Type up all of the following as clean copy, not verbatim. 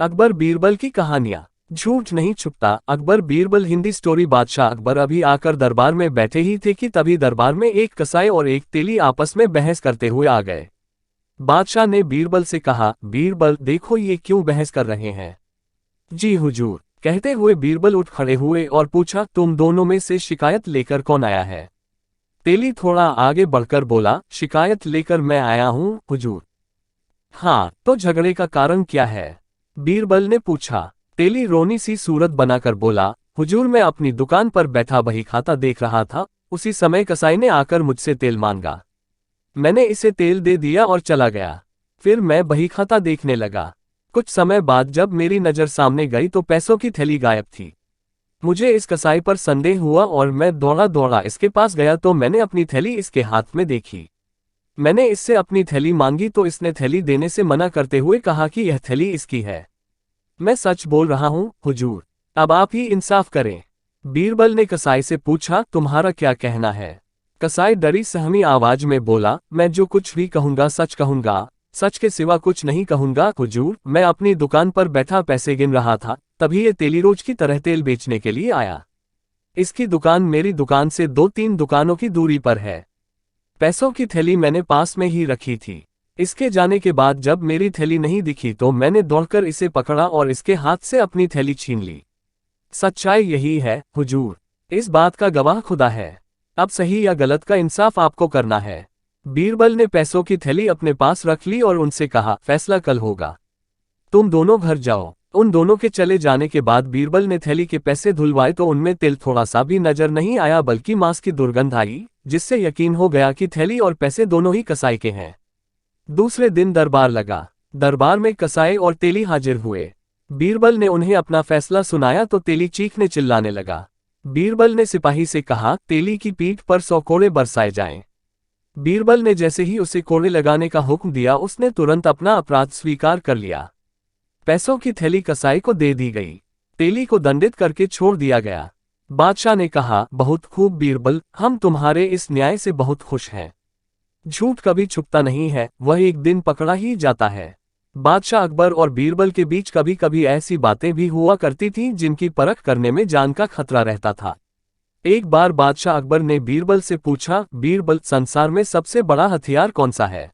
अकबर बीरबल की कहानियां। झूठ नहीं छुपता। अकबर बीरबल हिंदी स्टोरी। बादशाह अकबर अभी आकर दरबार में बैठे ही थे कि तभी दरबार में एक कसाई और एक तेली आपस में बहस करते हुए आ गए। बादशाह ने बीरबल से कहा, बीरबल देखो ये क्यों बहस कर रहे हैं। जी हुजूर, कहते हुए बीरबल उठ खड़े हुए और पूछा, तुम दोनों में से शिकायत लेकर कौन आया है। तेली थोड़ा आगे बढ़कर बोला, शिकायत लेकर मैं आया हूं हुजूर। हाँ, तो झगड़े का कारण क्या है, बीरबल ने पूछा। तेली रोनी सी सूरत बनाकर बोला, हुजूर मैं अपनी दुकान पर बैठा बही खाता देख रहा था, उसी समय कसाई ने आकर मुझसे तेल मांगा। मैंने इसे तेल दे दिया और चला गया। फिर मैं बही खाता देखने लगा। कुछ समय बाद जब मेरी नज़र सामने गई तो पैसों की थैली गायब थी। मुझे इस कसाई पर संदेह हुआ और मैं दौड़ा दौड़ा इसके पास गया तो मैंने अपनी थैली इसके हाथ में देखी। मैंने इससे अपनी थैली मांगी तो इसने थैली देने से मना करते हुए कहा कि यह थैली इसकी है। मैं सच बोल रहा हूं हुजूर, अब आप ही इंसाफ करें। बीरबल ने कसाई से पूछा, तुम्हारा क्या कहना है। कसाई डरी सहमी आवाज में बोला, मैं जो कुछ भी कहूंगा सच कहूंगा, सच के सिवा कुछ नहीं कहूंगा हुजूर। मैं अपनी दुकान पर बैठा पैसे गिन रहा था, तभी ये तेली रोज की तरह तेल बेचने के लिए आया। इसकी दुकान मेरी दुकान से 2-3 दुकानों की दूरी पर है। पैसों की थैली मैंने पास में ही रखी थी। इसके जाने के बाद जब मेरी थैली नहीं दिखी तो मैंने दौड़कर इसे पकड़ा और इसके हाथ से अपनी थैली छीन ली। सच्चाई यही है हुजूर, इस बात का गवाह खुदा है। अब सही या गलत का इंसाफ आपको करना है। बीरबल ने पैसों की थैली अपने पास रख ली और उनसे कहा, फैसला कल होगा, तुम दोनों घर जाओ। उन दोनों के चले जाने के बाद बीरबल ने थैली के पैसे धुलवाए तो उनमें तिल थोड़ा सा भी नजर नहीं आया, बल्कि मांस की दुर्गंध आई, जिससे यकीन हो गया कि थैली और पैसे दोनों ही कसाई के हैं। दूसरे दिन दरबार लगा। दरबार में कसाई और तेली हाजिर हुए। बीरबल ने उन्हें अपना फैसला सुनाया तो तेली चीखने चिल्लाने लगा। बीरबल ने सिपाही से कहा, तेली की पीठ पर 100 कोड़े बरसाए जाएं। बीरबल ने जैसे ही उसे कोड़े लगाने का हुक्म दिया उसने तुरंत अपना अपराध स्वीकार कर लिया। पैसों की थैली कसाई को दे दी गई। तेली को दंडित करके छोड़ दिया गया। बादशाह ने कहा, बहुत खूब बीरबल, हम तुम्हारे इस न्याय से बहुत खुश हैं। झूठ कभी छुपता नहीं है, वह एक दिन पकड़ा ही जाता है। बादशाह अकबर और बीरबल के बीच कभी कभी ऐसी बातें भी हुआ करती थीं जिनकी परख करने में जान का खतरा रहता था। एक बार बादशाह अकबर ने बीरबल से पूछा, बीरबल संसार में सबसे बड़ा हथियार कौन सा है।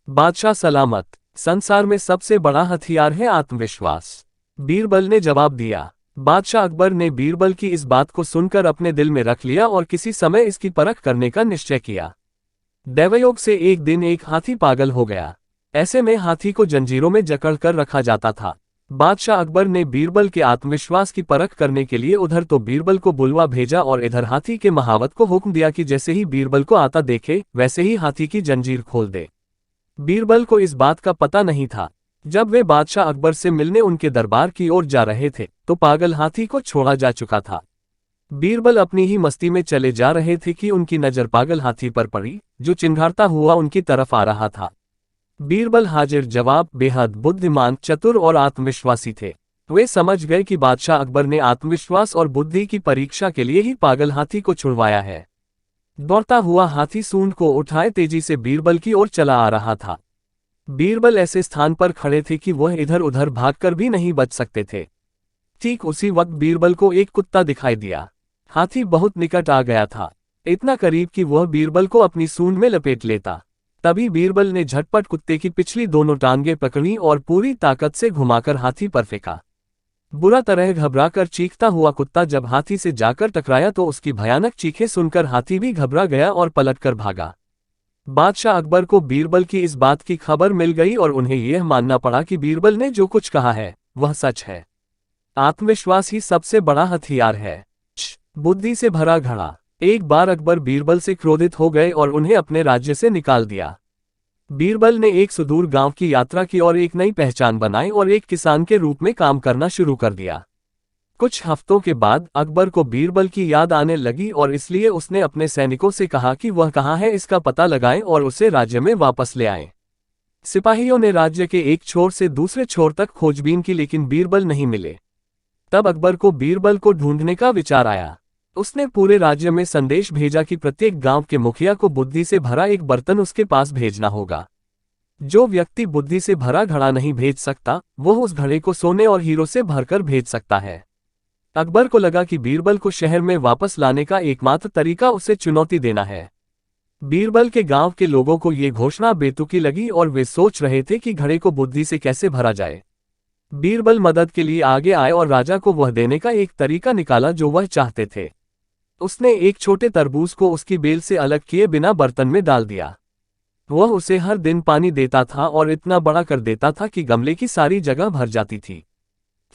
बादशाह सलामत, संसार में सबसे बड़ा हथियार है आत्मविश्वास, बीरबल ने जवाब दिया। बादशाह अकबर ने बीरबल की इस बात को सुनकर अपने दिल में रख लिया और किसी समय इसकी परख करने का निश्चय किया। दैवयोग से एक दिन एक हाथी पागल हो गया। ऐसे में हाथी को जंजीरों में जकड़ कर रखा जाता था। बादशाह अकबर ने बीरबल के आत्मविश्वास की परख करने के लिए उधर तो बीरबल को बुलवा भेजा और इधर हाथी के महावत को हुक्म दिया कि जैसे ही बीरबल को आता देखे वैसे ही हाथी की जंजीर खोल दे। बीरबल को इस बात का पता नहीं था। जब वे बादशाह अकबर से मिलने उनके दरबार की ओर जा रहे थे तो पागल हाथी को छोड़ा जा चुका था। बीरबल अपनी ही मस्ती में चले जा रहे थे कि उनकी नजर पागल हाथी पर पड़ी, जो चिंघाड़ता हुआ उनकी तरफ आ रहा था। बीरबल हाजिर जवाब, बेहद बुद्धिमान, चतुर और आत्मविश्वासी थे। वे समझ गए कि बादशाह अकबर ने आत्मविश्वास और बुद्धि की परीक्षा के लिए ही पागल हाथी को छुड़वाया है। दौड़ता हुआ हाथी सूंड को उठाए तेजी से बीरबल की ओर चला आ रहा था। बीरबल ऐसे स्थान पर खड़े थे कि वह इधर उधर भागकर भी नहीं बच सकते थे। ठीक उसी वक्त बीरबल को एक कुत्ता दिखाई दिया। हाथी बहुत निकट आ गया था, इतना करीब कि वह बीरबल को अपनी सूंड में लपेट लेता। तभी बीरबल ने झटपट कुत्ते की पिछली दोनों टांगें पकड़ी और पूरी ताकत से घुमाकर हाथी पर फेंका। बुरा तरह घबराकर चीखता हुआ कुत्ता जब हाथी से जाकर टकराया तो उसकी भयानक चीखें सुनकर हाथी भी घबरा गया और पलटकर भागा। बादशाह अकबर को बीरबल की इस बात की खबर मिल गई और उन्हें यह मानना पड़ा कि बीरबल ने जो कुछ कहा है वह सच है। आत्मविश्वास ही सबसे बड़ा हथियार है। बुद्धि से भरा घड़ा। एक बार अकबर बीरबल से क्रोधित हो गए और उन्हें अपने राज्य से निकाल दिया। बीरबल ने एक सुदूर गांव की यात्रा की और एक नई पहचान बनाई और एक किसान के रूप में काम करना शुरू कर दिया। कुछ हफ्तों के बाद अकबर को बीरबल की याद आने लगी और इसलिए उसने अपने सैनिकों से कहा कि वह कहाँ है इसका पता लगाएं और उसे राज्य में वापस ले आएं। सिपाहियों ने राज्य के एक छोर से दूसरे छोर तक खोजबीन की लेकिन बीरबल नहीं मिले। तब अकबर को बीरबल को ढूंढने का विचार आया। उसने पूरे राज्य में संदेश भेजा कि प्रत्येक गांव के मुखिया को बुद्धि से भरा एक बर्तन उसके पास भेजना होगा। जो व्यक्ति बुद्धि से भरा घड़ा नहीं भेज सकता, वो उस घड़े को सोने और हीरो से भरकर भेज सकता है। अकबर को लगा कि बीरबल को शहर में वापस लाने का एकमात्र तरीका उसे चुनौती देना है। बीरबल के गांव के लोगों को ये घोषणा बेतुकी लगी और वे सोच रहे थे कि घड़े को बुद्धि से कैसे भरा जाए। बीरबल मदद के लिए आगे आए और राजा को वह देने का एक तरीका निकाला जो वह चाहते थे। उसने एक छोटे तरबूज को उसकी बेल से अलग किए बिना बर्तन में डाल दिया। वह उसे हर दिन पानी देता था और इतना बड़ा कर देता था कि गमले की सारी जगह भर जाती थी।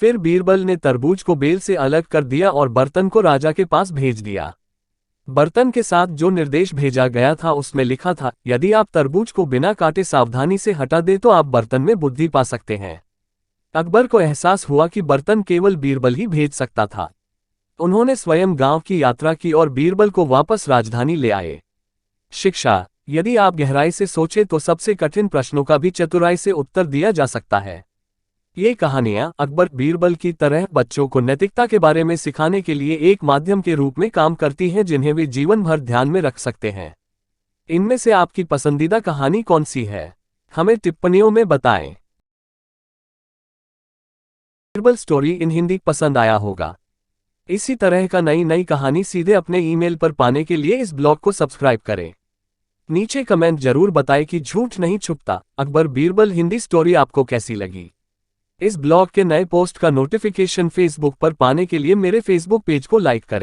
फिर बीरबल ने तरबूज को बेल से अलग कर दिया और बर्तन को राजा के पास भेज दिया। बर्तन के साथ जो निर्देश भेजा गया था उसमें लिखा था, यदि आप तरबूज को बिना काटे सावधानी से हटा दे तो आप बर्तन में बुद्धि पा सकते हैं। अकबर को एहसास हुआ कि बर्तन केवल बीरबल ही भेज सकता था। उन्होंने स्वयं गांव की यात्रा की और बीरबल को वापस राजधानी ले आए। शिक्षा: यदि आप गहराई से सोचें तो सबसे कठिन प्रश्नों का भी चतुराई से उत्तर दिया जा सकता है। ये कहानियां अकबर बीरबल की तरह बच्चों को नैतिकता के बारे में सिखाने के लिए एक माध्यम के रूप में काम करती हैं जिन्हें वे जीवन भर ध्यान में रख सकते हैं। इनमें से आपकी पसंदीदा कहानी कौन सी है? हमें टिप्पणियों में बताएं। बीरबल स्टोरी इन हिंदी पसंद आया होगा। इसी तरह का नई कहानी सीधे अपने ईमेल पर पाने के लिए इस ब्लॉग को सब्सक्राइब करें। नीचे कमेंट जरूर बताएं कि झूठ नहीं छुपता अकबर बीरबल हिंदी स्टोरी आपको कैसी लगी। इस ब्लॉग के नए पोस्ट का नोटिफिकेशन फेसबुक पर पाने के लिए मेरे फेसबुक पेज को लाइक करें।